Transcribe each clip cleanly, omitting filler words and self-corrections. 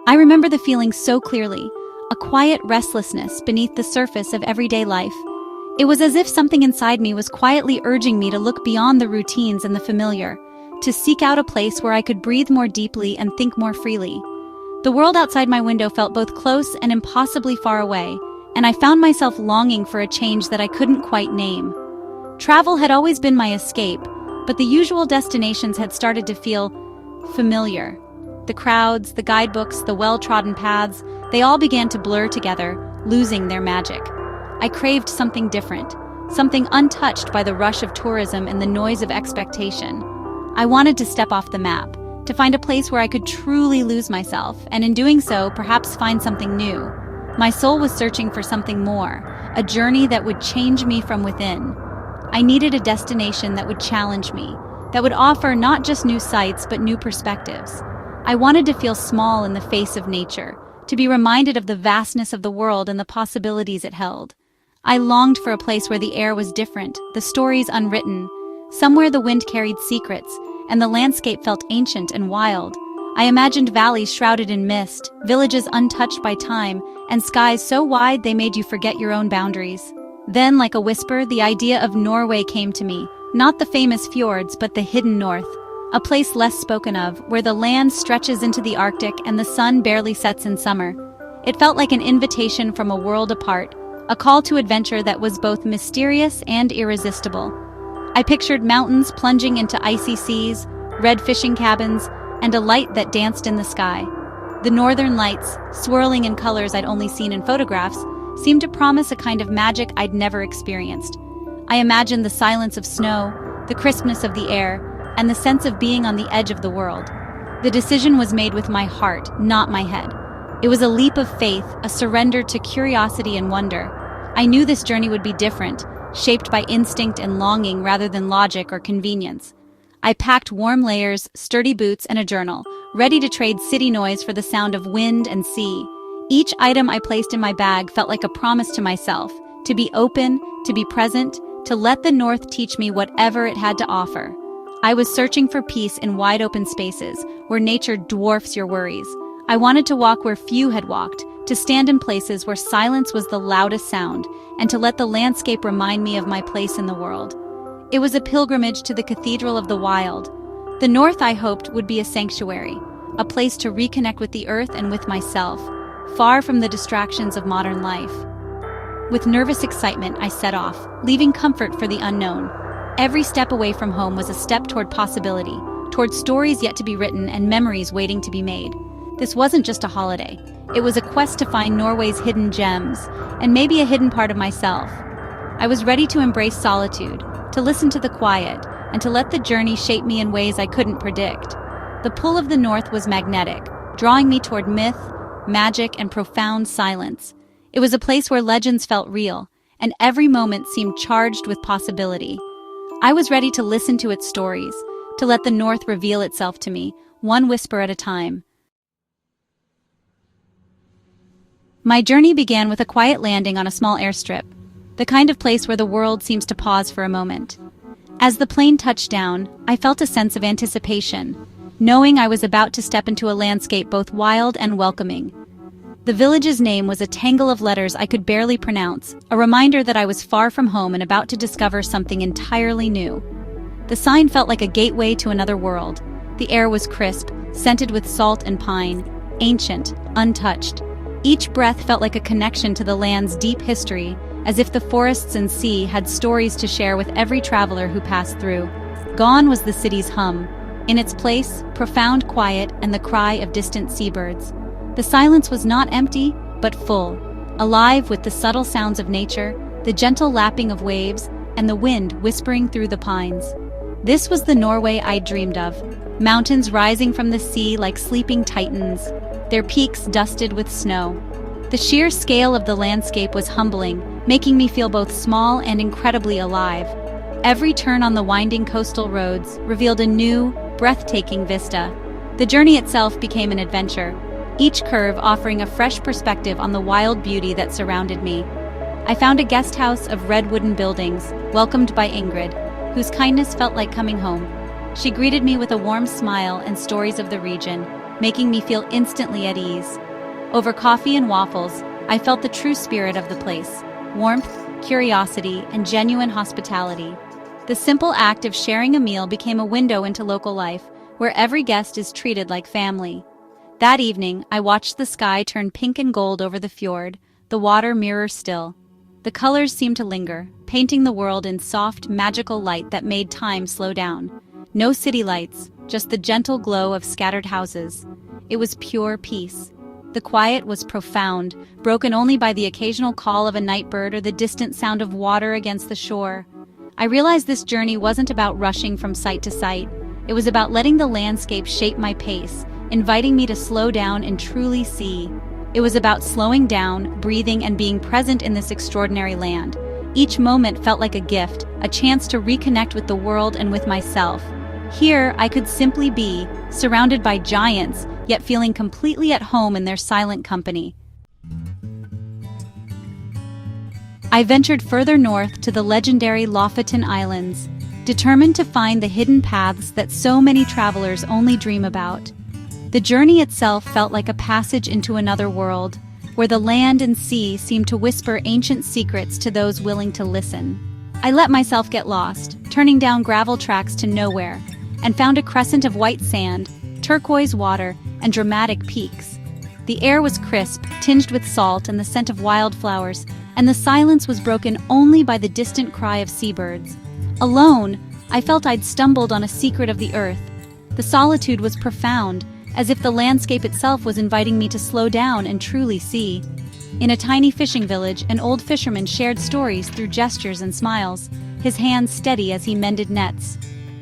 I remember the feeling so clearly, a quiet restlessness beneath the surface of everyday life. It was as if something inside me was quietly urging me to look beyond the routines and the familiar, to seek out a place where I could breathe more deeply and think more freely. The world outside my window felt both close and impossibly far away, and I found myself longing for a change that I couldn't quite name. Travel had always been my escape, but the usual destinations had started to feel familiar. The crowds, the guidebooks, the well-trodden paths, they all began to blur together, losing their magic. I craved something different, something untouched by the rush of tourism and the noise of expectation. I wanted to step off the map, to find a place where I could truly lose myself, and in doing so, perhaps find something new. My soul was searching for something more, a journey that would change me from within. I needed a destination that would challenge me, that would offer not just new sights but new perspectives. I wanted to feel small in the face of nature, to be reminded of the vastness of the world and the possibilities it held. I longed for a place where the air was different, the stories unwritten, somewhere the wind carried secrets, and the landscape felt ancient and wild. I imagined valleys shrouded in mist, villages untouched by time, and skies so wide they made you forget your own boundaries. Then, like a whisper, the idea of Norway came to me, not the famous fjords, but the hidden north. A place less spoken of, where the land stretches into the Arctic and the sun barely sets in summer. It felt like an invitation from a world apart, a call to adventure that was both mysterious and irresistible. I pictured mountains plunging into icy seas, red fishing cabins, and a light that danced in the sky. The northern lights, swirling in colors I'd only seen in photographs, seemed to promise a kind of magic I'd never experienced. I imagined the silence of snow, the crispness of the air, and the sense of being on the edge of the world. The decision was made with my heart, not my head. It was a leap of faith, a surrender to curiosity and wonder. I knew this journey would be different, shaped by instinct and longing rather than logic or convenience. I packed warm layers, sturdy boots, and a journal, ready to trade city noise for the sound of wind and sea. Each item I placed in my bag felt like a promise to myself, to be open, to be present, to let the North teach me whatever it had to offer. I was searching for peace in wide-open spaces, where nature dwarfs your worries. I wanted to walk where few had walked, to stand in places where silence was the loudest sound, and to let the landscape remind me of my place in the world. It was a pilgrimage to the cathedral of the wild. The North, I hoped, would be a sanctuary, a place to reconnect with the earth and with myself, far from the distractions of modern life. With nervous excitement, I set off, leaving comfort for the unknown. Every step away from home was a step toward possibility, toward stories yet to be written and memories waiting to be made. This wasn't just a holiday. It was a quest to find Norway's hidden gems, and maybe a hidden part of myself. I was ready to embrace solitude, to listen to the quiet, and to let the journey shape me in ways I couldn't predict. The pull of the North was magnetic, drawing me toward myth, magic, and profound silence. It was a place where legends felt real, and every moment seemed charged with possibility. I was ready to listen to its stories, to let the North reveal itself to me, one whisper at a time. My journey began with a quiet landing on a small airstrip, the kind of place where the world seems to pause for a moment. As the plane touched down, I felt a sense of anticipation, knowing I was about to step into a landscape both wild and welcoming. The village's name was a tangle of letters I could barely pronounce, a reminder that I was far from home and about to discover something entirely new. The sign felt like a gateway to another world. The air was crisp, scented with salt and pine, ancient, untouched. Each breath felt like a connection to the land's deep history, as if the forests and sea had stories to share with every traveler who passed through. Gone was the city's hum. In its place, profound quiet and the cry of distant seabirds. The silence was not empty, but full, alive with the subtle sounds of nature, the gentle lapping of waves, and the wind whispering through the pines. This was the Norway I'd dreamed of, mountains rising from the sea like sleeping titans, their peaks dusted with snow. The sheer scale of the landscape was humbling, making me feel both small and incredibly alive. Every turn on the winding coastal roads revealed a new, breathtaking vista. The journey itself became an adventure, each curve offering a fresh perspective on the wild beauty that surrounded me. I found a guest house of red wooden buildings, welcomed by Ingrid, whose kindness felt like coming home. She greeted me with a warm smile and stories of the region, making me feel instantly at ease. Over coffee and waffles, I felt the true spirit of the place: warmth, curiosity, and genuine hospitality. The simple act of sharing a meal became a window into local life, where every guest is treated like family. That evening, I watched the sky turn pink and gold over the fjord, the water mirror still. The colors seemed to linger, painting the world in soft, magical light that made time slow down. No city lights, just the gentle glow of scattered houses. It was pure peace. The quiet was profound, broken only by the occasional call of a night bird or the distant sound of water against the shore. I realized this journey wasn't about rushing from site to site. It was about letting the landscape shape my pace, inviting me to slow down and truly see. It was about slowing down, breathing, and being present in this extraordinary land. Each moment felt like a gift, a chance to reconnect with the world and with myself. Here, I could simply be, surrounded by giants, yet feeling completely at home in their silent company. I ventured further north to the legendary Lofoten Islands, determined to find the hidden paths that so many travelers only dream about. The journey itself felt like a passage into another world, where the land and sea seemed to whisper ancient secrets to those willing to listen. I let myself get lost, turning down gravel tracks to nowhere, and found a crescent of white sand, turquoise water, and dramatic peaks. The air was crisp, tinged with salt and the scent of wildflowers, and the silence was broken only by the distant cry of seabirds. Alone, I felt I'd stumbled on a secret of the earth. The solitude was profound, as if the landscape itself was inviting me to slow down and truly see. In a tiny fishing village, an old fisherman shared stories through gestures and smiles, his hands steady as he mended nets.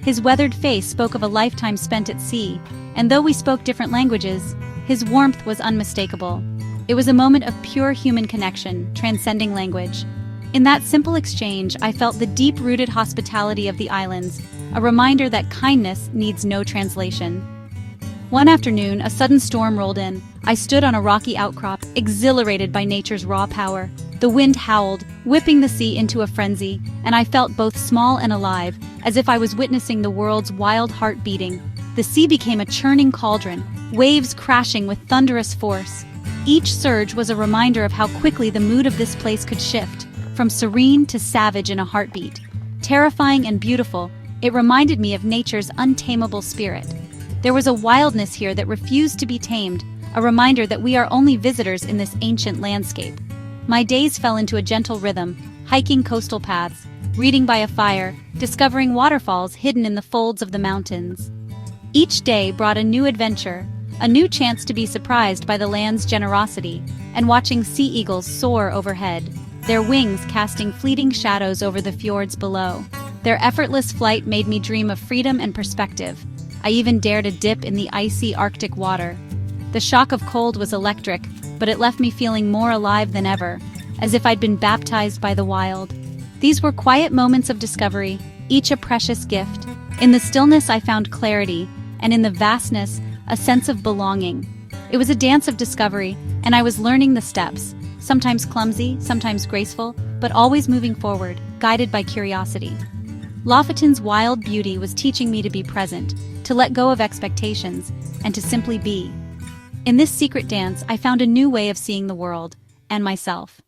His weathered face spoke of a lifetime spent at sea, and though we spoke different languages, his warmth was unmistakable. It was a moment of pure human connection, transcending language. In that simple exchange, I felt the deep-rooted hospitality of the islands, a reminder that kindness needs no translation. One afternoon, a sudden storm rolled in. I stood on a rocky outcrop, exhilarated by nature's raw power. The wind howled, whipping the sea into a frenzy, and I felt both small and alive, as if I was witnessing the world's wild heart beating. The sea became a churning cauldron, waves crashing with thunderous force. Each surge was a reminder of how quickly the mood of this place could shift, from serene to savage in a heartbeat. Terrifying and beautiful, it reminded me of nature's untamable spirit. There was a wildness here that refused to be tamed, a reminder that we are only visitors in this ancient landscape. My days fell into a gentle rhythm, hiking coastal paths, reading by a fire, discovering waterfalls hidden in the folds of the mountains. Each day brought a new adventure, a new chance to be surprised by the land's generosity, and watching sea eagles soar overhead, their wings casting fleeting shadows over the fjords below. Their effortless flight made me dream of freedom and perspective. I even dared a dip in the icy Arctic water. The shock of cold was electric, but it left me feeling more alive than ever, as if I'd been baptized by the wild. These were quiet moments of discovery, each a precious gift. In the stillness I found clarity, and in the vastness, a sense of belonging. It was a dance of discovery, and I was learning the steps, sometimes clumsy, sometimes graceful, but always moving forward, guided by curiosity. Lofoten's wild beauty was teaching me to be present, to let go of expectations, and to simply be. In this secret dance, I found a new way of seeing the world, and myself.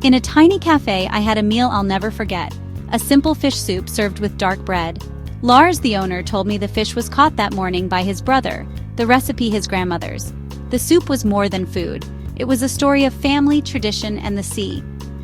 In a tiny cafe, I had a meal I'll never forget, a simple fish soup served with dark bread. Lars, the owner, told me the fish was caught that morning by his brother, the recipe his grandmother's. The soup was more than food. It was a story of family, tradition, and the sea.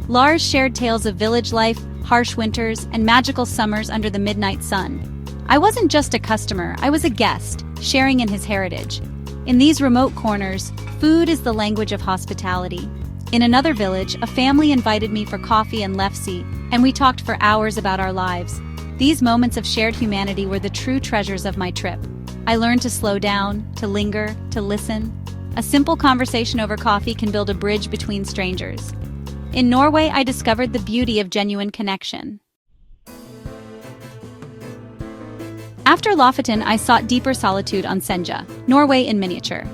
Lars shared tales of village life, harsh winters, and magical summers under the midnight sun. I wasn't just a customer, I was a guest, sharing in his heritage. In these remote corners, food is the language of hospitality. In another village, a family invited me for coffee and lefse, and we talked for hours about our lives. These moments of shared humanity were the true treasures of my trip. I learned to slow down, to linger, to listen. A simple conversation over coffee can build a bridge between strangers. In Norway, I discovered the beauty of genuine connection. After Lofoten, I sought deeper solitude on Senja, Norway in miniature.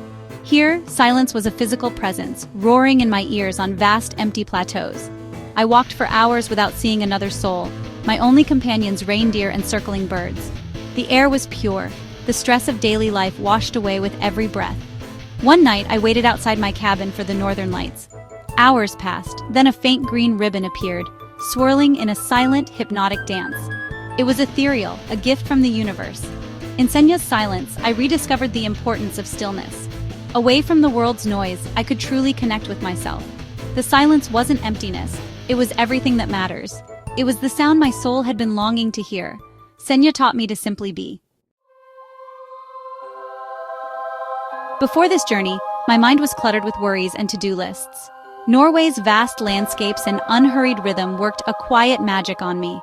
Here, silence was a physical presence, roaring in my ears on vast, empty plateaus. I walked for hours without seeing another soul, my only companions reindeer and circling birds. The air was pure, the stress of daily life washed away with every breath. One night, I waited outside my cabin for the northern lights. Hours passed, then a faint green ribbon appeared, swirling in a silent, hypnotic dance. It was ethereal, a gift from the universe. In Senya's silence, I rediscovered the importance of stillness. Away from the world's noise, I could truly connect with myself. The silence wasn't emptiness, it was everything that matters. It was the sound my soul had been longing to hear. Senya taught me to simply be. Before this journey, my mind was cluttered with worries and to-do lists. Norway's vast landscapes and unhurried rhythm worked a quiet magic on me.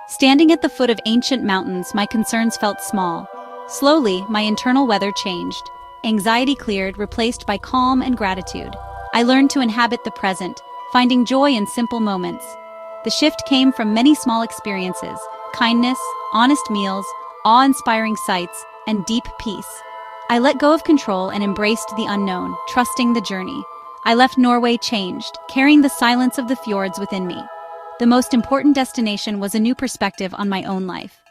Standing at the foot of ancient mountains, my concerns felt small. Slowly, my internal weather changed. Anxiety cleared, replaced by calm and gratitude. I learned to inhabit the present, finding joy in simple moments. The shift came from many small experiences: kindness, honest meals, awe-inspiring sights, and deep peace. I let go of control and embraced the unknown, trusting the journey. I left Norway changed, carrying the silence of the fjords within me. The most important destination was a new perspective on my own life.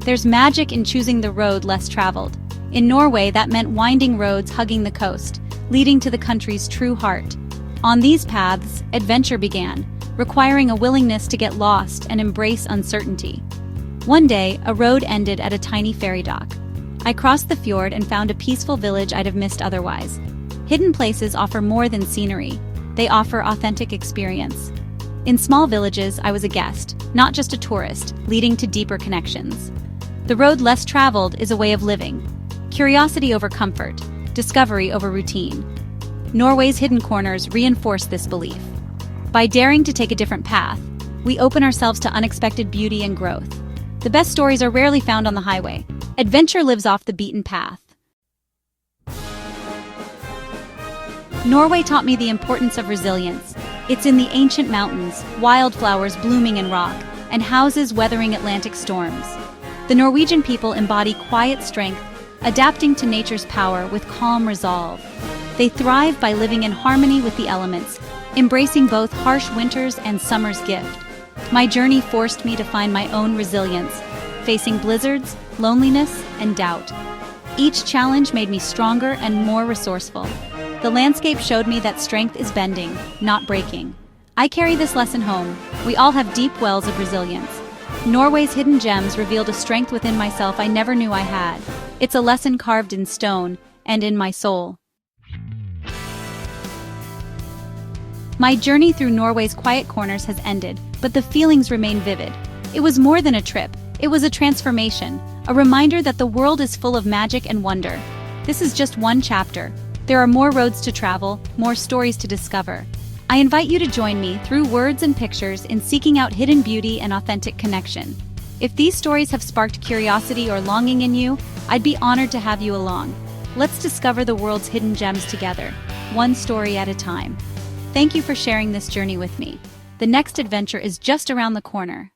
There's magic in choosing the road less traveled. In Norway, that meant winding roads hugging the coast, leading to the country's true heart. On these paths, adventure began, requiring a willingness to get lost and embrace uncertainty. One day, a road ended at a tiny ferry dock. I crossed the fjord and found a peaceful village I'd have missed otherwise. Hidden places offer more than scenery. They offer authentic experience. In small villages, I was a guest, not just a tourist, leading to deeper connections. The road less traveled is a way of living. Curiosity over comfort, discovery over routine. Norway's hidden corners reinforce this belief. By daring to take a different path, we open ourselves to unexpected beauty and growth. The best stories are rarely found on the highway. Adventure lives off the beaten path. Norway taught me the importance of resilience. It's in the ancient mountains, wildflowers blooming in rock, and houses weathering Atlantic storms. The Norwegian people embody quiet strength, adapting to nature's power with calm resolve. They thrive by living in harmony with the elements, embracing both harsh winters and summer's gift. My journey forced me to find my own resilience, facing blizzards, loneliness, and doubt. Each challenge made me stronger and more resourceful. The landscape showed me that strength is bending, not breaking. I carry this lesson home. We all have deep wells of resilience. Norway's hidden gems revealed a strength within myself I never knew I had. It's a lesson carved in stone and in my soul. My journey through Norway's quiet corners has ended, but the feelings remain vivid. It was more than a trip. It was a transformation, a reminder that the world is full of magic and wonder. This is just one chapter. There are more roads to travel, more stories to discover. I invite you to join me through words and pictures in seeking out hidden beauty and authentic connection. If these stories have sparked curiosity or longing in you, I'd be honored to have you along. Let's discover the world's hidden gems together, one story at a time. Thank you for sharing this journey with me. The next adventure is just around the corner.